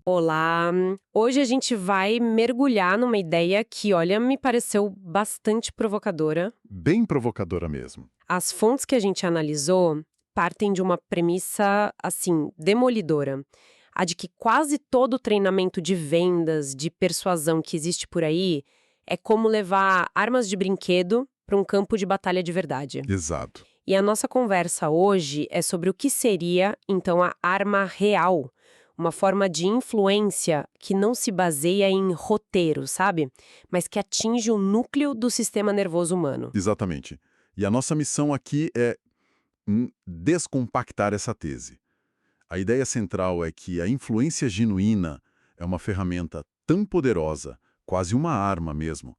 Olá! Hoje a gente vai mergulhar numa ideia que, olha, me pareceu bastante provocadora. Bem provocadora mesmo. As fontes que a gente analisou partem de uma premissa, assim, demolidora. A de que quase todo treinamento de vendas, de persuasão que existe por aí é como levar armas de brinquedo para um campo de batalha de verdade. Exato. E a nossa conversa hoje é sobre o que seria, então, a arma real. Uma forma de influência que não se baseia em roteiro, sabe? Mas que atinge o núcleo do sistema nervoso humano. Exatamente. E a nossa missão aqui é descompactar essa tese. A ideia central é que a influência genuína é uma ferramenta tão poderosa, quase uma arma mesmo,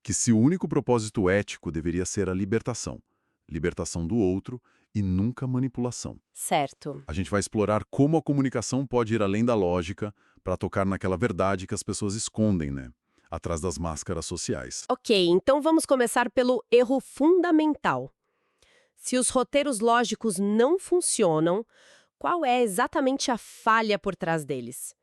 que seu único propósito ético deveria ser a libertação. Libertação do outro e nunca manipulação. Certo. A gente vai explorar como a comunicação pode ir além da lógica para tocar naquela verdade que as pessoas escondem, né? Atrás das máscaras sociais. Ok, então vamos começar pelo erro fundamental. Se os roteiros lógicos não funcionam, qual é exatamente a falha por trás deles?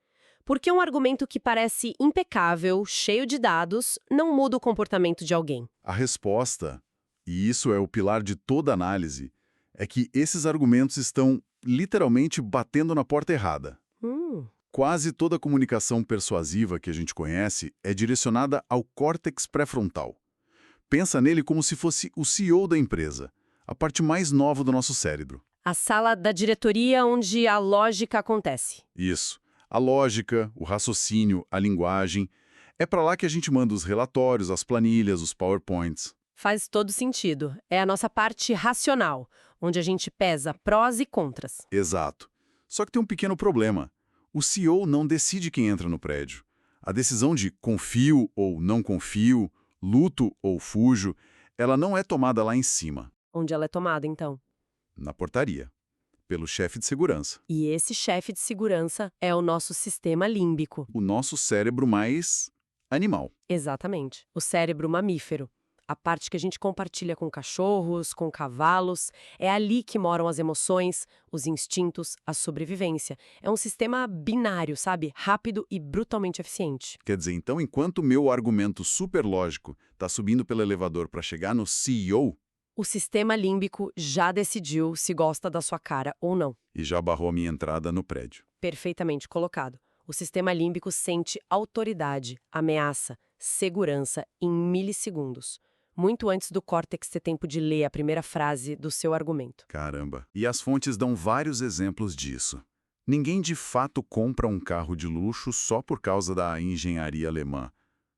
Porque um argumento que parece impecável, cheio de dados, não muda o comportamento de alguém. A resposta, e isso é o pilar de toda análise, é que esses argumentos estão literalmente batendo na porta errada. Hum, Quase toda comunicação persuasiva que a gente conhece é direcionada ao córtex pré-frontal. Pensa nele como se fosse o CEO da empresa, a parte mais nova do nosso cérebro. a sala da diretoria onde a lógica acontece. Isso. A lógica, o raciocínio, a linguagem. É para lá que a gente manda os relatórios, as planilhas, os PowerPoints. Faz todo sentido. É a nossa parte racional, onde a gente pesa prós e contras. Exato. Só que tem um pequeno problema. O CEO não decide quem entra no prédio. A decisão de confio ou não confio, luto ou fujo, ela não é tomada lá em cima, Onde ela é tomada, então. na portaria, pelo chefe de segurança. E esse chefe de segurança é o nosso sistema límbico. O nosso cérebro mais animal. Exatamente. O cérebro mamífero. A parte que a gente compartilha com cachorros, com cavalos, é ali que moram as emoções, os instintos, a sobrevivência. É um sistema binário, sabe? Rápido e brutalmente eficiente. Quer dizer, então, enquanto o meu argumento superlógico está subindo pelo elevador para chegar no CEO O sistema límbico já decidiu se gosta da sua cara ou não. e já barrou a minha entrada no prédio. Perfeitamente colocado. O sistema límbico sente autoridade, ameaça, segurança em milissegundos. Muito antes do córtex ter tempo de ler a primeira frase do seu argumento. Caramba. E as fontes dão vários exemplos disso. Ninguém de fato compra um carro de luxo só por causa da engenharia alemã.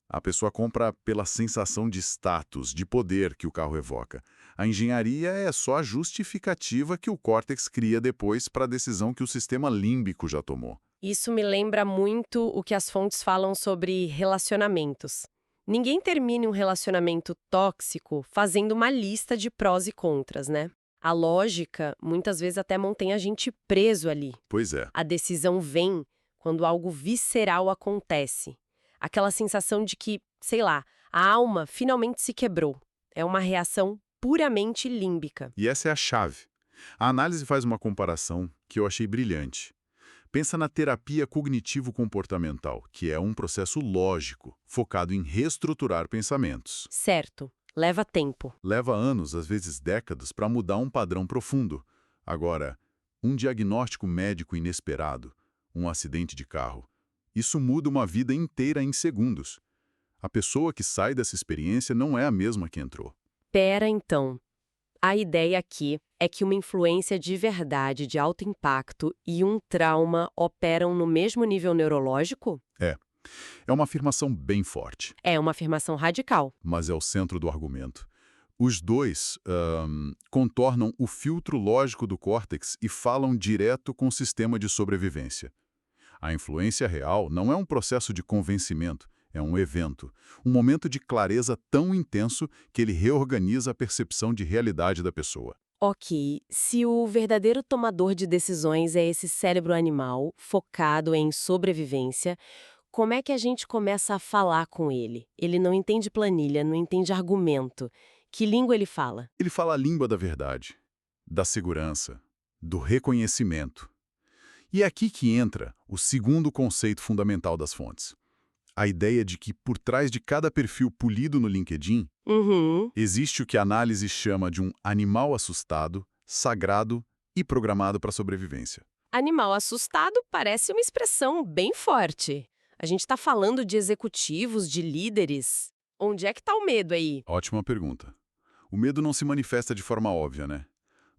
A pessoa compra pela sensação de status, de poder que o carro evoca. A engenharia é só a justificativa que o córtex cria depois para a decisão que o sistema límbico já tomou. Isso me lembra muito o que as fontes falam sobre relacionamentos. Ninguém termina um relacionamento tóxico fazendo uma lista de prós e contras, né? A lógica, muitas vezes, até mantém a gente preso ali. Pois é. A decisão vem quando algo visceral acontece. Aquela sensação de que, sei lá, a alma finalmente se quebrou. É uma reação puramente límbica. E essa é a chave. A análise faz uma comparação que eu achei brilhante. Pensa na terapia cognitivo-comportamental, que é um processo lógico, focado em reestruturar pensamentos. Certo, leva tempo. Leva anos, às vezes décadas, para mudar um padrão profundo. Agora, um diagnóstico médico inesperado, um acidente de carro, isso muda uma vida inteira em segundos. A pessoa que sai dessa experiência não é a mesma que entrou. Pera então. A ideia aqui é que uma influência de verdade de alto impacto e um trauma operam no mesmo nível neurológico? É uma afirmação bem forte, É uma afirmação radical. mas é o centro do argumento. Os dois contornam o filtro lógico do córtex e falam direto com o sistema de sobrevivência. A influência real não é um processo de convencimento, é um evento, um momento de clareza tão intenso que ele reorganiza a percepção de realidade da pessoa. Ok, se o verdadeiro tomador de decisões é esse cérebro animal focado em sobrevivência, como é que a gente começa a falar com ele? Ele não entende planilha, não entende argumento. Que língua ele fala? Ele fala a língua da verdade, da segurança, do reconhecimento. E é aqui que entra o segundo conceito fundamental das fontes. A ideia de que por trás de cada perfil polido no LinkedIn, Uhum. existe o que a análise chama de um animal assustado, sagrado e programado para a sobrevivência. Animal assustado parece uma expressão bem forte. A gente está falando de executivos, de líderes. Onde é que está o medo aí? Ótima pergunta. O medo não se manifesta de forma óbvia, né?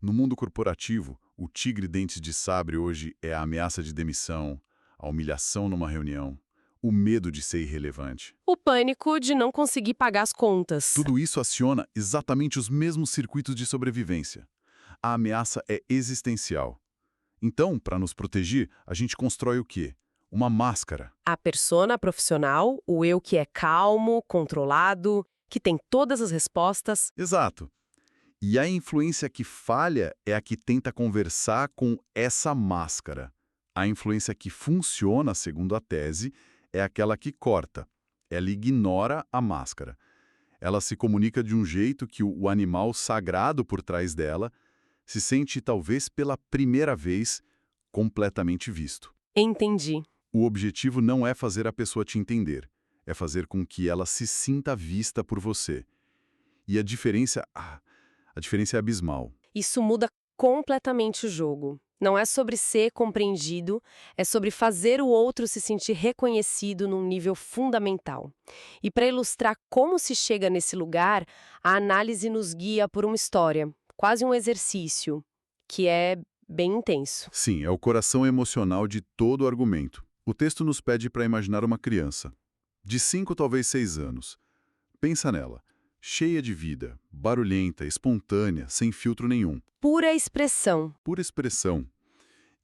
No mundo corporativo, o tigre dentes de sabre hoje é a ameaça de demissão, a humilhação numa reunião, o medo de ser irrelevante. O pânico de não conseguir pagar as contas. Tudo isso aciona exatamente os mesmos circuitos de sobrevivência. A ameaça é existencial. Então, para nos proteger, a gente constrói o quê? Uma máscara. A persona profissional, o eu que é calmo, controlado, que tem todas as respostas. Exato. E a influência que falha é a que tenta conversar com essa máscara. A influência que funciona, segundo a tese, é aquela que corta. Ela ignora a máscara. Ela se comunica de um jeito que o animal sagrado por trás dela se sente, talvez pela primeira vez, completamente visto. Entendi. O objetivo não é fazer a pessoa te entender, é fazer com que ela se sinta vista por você. E a diferença é abismal. Isso muda completamente o jogo. Não é sobre ser compreendido, é sobre fazer o outro se sentir reconhecido num nível fundamental. E para ilustrar como se chega nesse lugar, a análise nos guia por uma história, quase um exercício, que é bem intenso. Sim, é o coração emocional de todo o argumento. O texto nos pede para imaginar uma criança, de 5, talvez 6 anos. Pensa nela, cheia de vida, barulhenta, espontânea, sem filtro nenhum. Pura expressão. Pura expressão.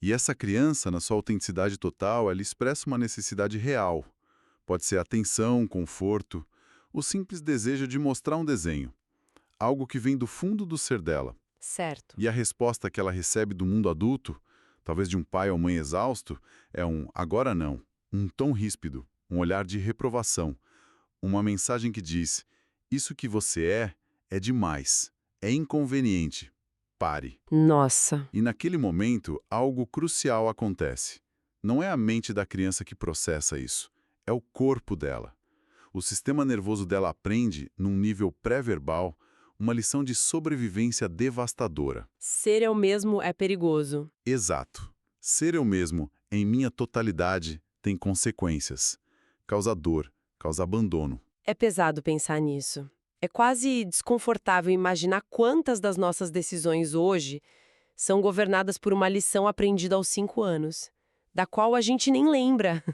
E essa criança, na sua autenticidade total, ela expressa uma necessidade real. Pode ser atenção, conforto, o simples desejo de mostrar um desenho. Algo que vem do fundo do ser dela. Certo. E a resposta que ela recebe do mundo adulto, talvez de um pai ou mãe exausto, é um agora não, um tom ríspido, um olhar de reprovação, uma mensagem que diz: isso que você é demais, é inconveniente, pare. Nossa. E naquele momento, algo crucial acontece. Não é a mente da criança que processa isso, é o corpo dela. O sistema nervoso dela aprende, num nível pré-verbal, uma lição de sobrevivência devastadora. Ser eu mesmo é perigoso. Exato. Ser eu mesmo, em minha totalidade, tem consequências. Causa dor, causa abandono. É pesado pensar nisso. É quase desconfortável imaginar quantas das nossas decisões hoje são governadas por uma lição aprendida aos 5 anos, da qual a gente nem lembra.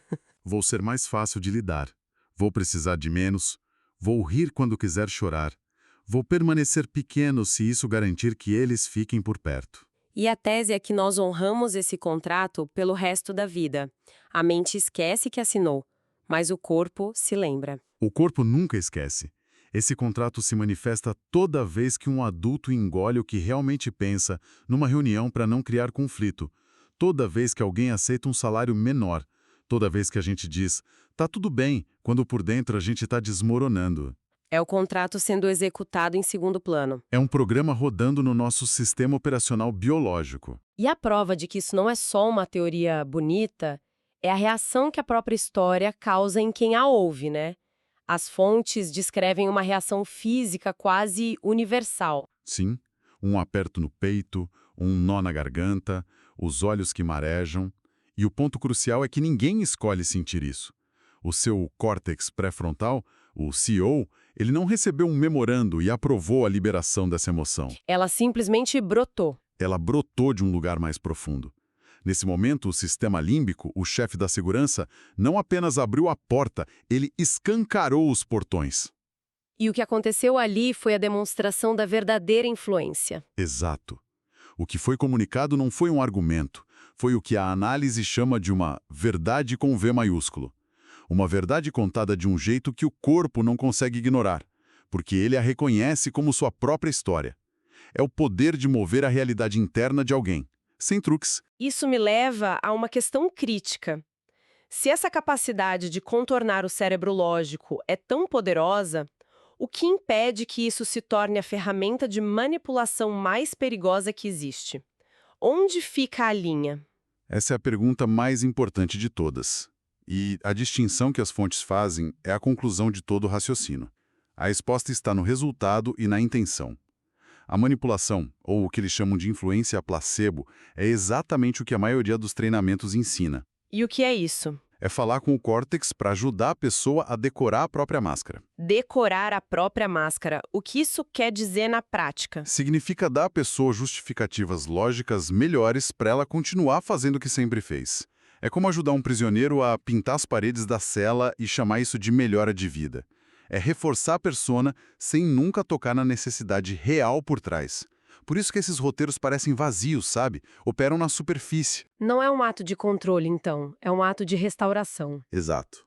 Vou ser mais fácil de lidar. Vou precisar de menos. Vou rir quando quiser chorar. Vou permanecer pequeno se isso garantir que eles fiquem por perto. E a tese é que nós honramos esse contrato pelo resto da vida. A mente esquece que assinou, mas o corpo se lembra. O corpo nunca esquece. Esse contrato se manifesta toda vez que um adulto engole o que realmente pensa numa reunião para não criar conflito. Toda vez que alguém aceita um salário menor. Toda vez que a gente diz, tá tudo bem, quando por dentro a gente está desmoronando. É o contrato sendo executado em segundo plano. É um programa rodando no nosso sistema operacional biológico. E a prova de que isso não é só uma teoria bonita é a reação que a própria história causa em quem a ouve, né? As fontes descrevem uma reação física quase universal. Sim, um aperto no peito, um nó na garganta, os olhos que marejam. E o ponto crucial é que ninguém escolhe sentir isso. O seu córtex pré-frontal, o CEO, ele não recebeu um memorando e aprovou a liberação dessa emoção. Ela simplesmente brotou. Ela brotou de um lugar mais profundo. Nesse momento, o sistema límbico, o chefe da segurança, não apenas abriu a porta, ele escancarou os portões. E o que aconteceu ali foi a demonstração da verdadeira influência. Exato. O que foi comunicado não foi um argumento, foi o que a análise chama de uma verdade com V maiúsculo. Uma verdade contada de um jeito que o corpo não consegue ignorar, porque ele a reconhece como sua própria história. É o poder de mover a realidade interna de alguém, sem truques. Isso me leva a uma questão crítica. Se essa capacidade de contornar o cérebro lógico é tão poderosa, o que impede que isso se torne a ferramenta de manipulação mais perigosa que existe? Onde fica a linha? Essa é a pergunta mais importante de todas. E a distinção que as fontes fazem é a conclusão de todo o raciocínio. A resposta está no resultado e na intenção. A manipulação, ou o que eles chamam de influência placebo, é exatamente o que a maioria dos treinamentos ensina. E o que é isso? É falar com o córtex para ajudar a pessoa a decorar a própria máscara. Decorar a própria máscara. O que isso quer dizer na prática? Significa dar à pessoa justificativas lógicas melhores para ela continuar fazendo o que sempre fez. É como ajudar um prisioneiro a pintar as paredes da cela e chamar isso de melhora de vida. É reforçar a persona sem nunca tocar na necessidade real por trás. Por isso que esses roteiros parecem vazios, sabe? Operam na superfície. Não é um ato de controle, então. É um ato de restauração. Exato.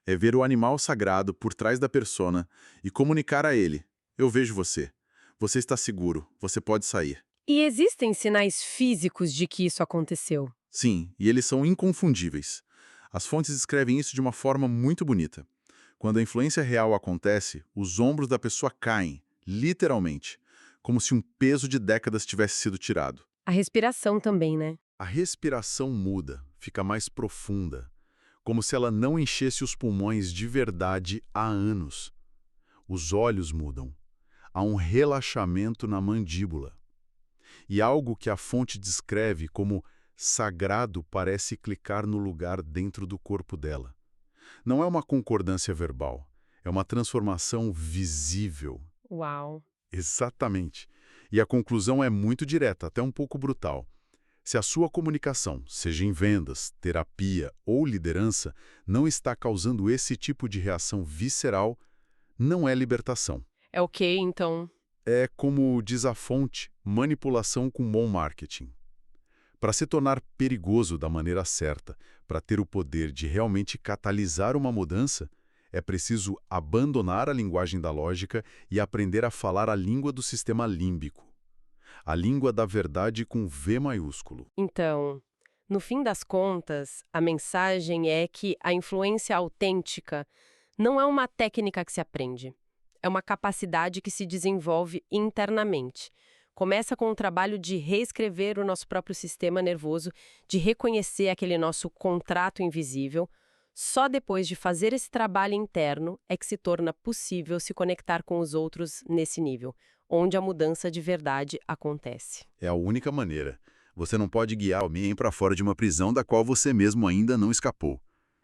É ver o animal sagrado por trás da persona e comunicar a ele: eu vejo você. Você está seguro. Você pode sair. E existem sinais físicos de que isso aconteceu? Sim, e eles são inconfundíveis. As fontes escrevem isso de uma forma muito bonita. Quando a influência real acontece, os ombros da pessoa caem, literalmente, como se um peso de décadas tivesse sido tirado. A respiração também, né? A respiração muda, fica mais profunda, como se ela não enchesse os pulmões de verdade há anos. Os olhos mudam. Há um relaxamento na mandíbula. E algo que a fonte descreve como sagrado parece clicar no lugar dentro do corpo dela. Não é uma concordância verbal, é uma transformação visível. Uau! Exatamente. E a conclusão é muito direta, até um pouco brutal. Se a sua comunicação, seja em vendas, terapia ou liderança, não está causando esse tipo de reação visceral, não é libertação. É ok, então. É, como diz a fonte, manipulação com bom marketing. Para se tornar perigoso da maneira certa, para ter o poder de realmente catalisar uma mudança, é preciso abandonar a linguagem da lógica e aprender a falar a língua do sistema límbico. A língua da verdade com V maiúsculo. Então, no fim das contas, a mensagem é que a influência autêntica não é uma técnica que se aprende. É uma capacidade que se desenvolve internamente. Começa com o trabalho de reescrever o nosso próprio sistema nervoso, de reconhecer aquele nosso contrato invisível. Só depois de fazer esse trabalho interno é que se torna possível se conectar com os outros nesse nível, onde a mudança de verdade acontece. É a única maneira. Você não pode guiar alguém para fora de uma prisão da qual você mesmo ainda não escapou.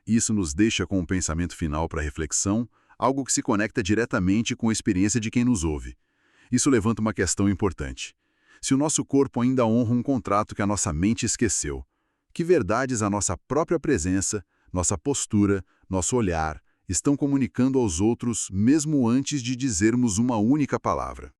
Isso nos deixa com um pensamento final para reflexão, algo que se conecta diretamente com a experiência de quem nos ouve. Isso levanta uma questão importante. Se o nosso corpo ainda honra um contrato que a nossa mente esqueceu, que verdades a nossa própria presença, nossa postura, nosso olhar estão comunicando aos outros mesmo antes de dizermos uma única palavra?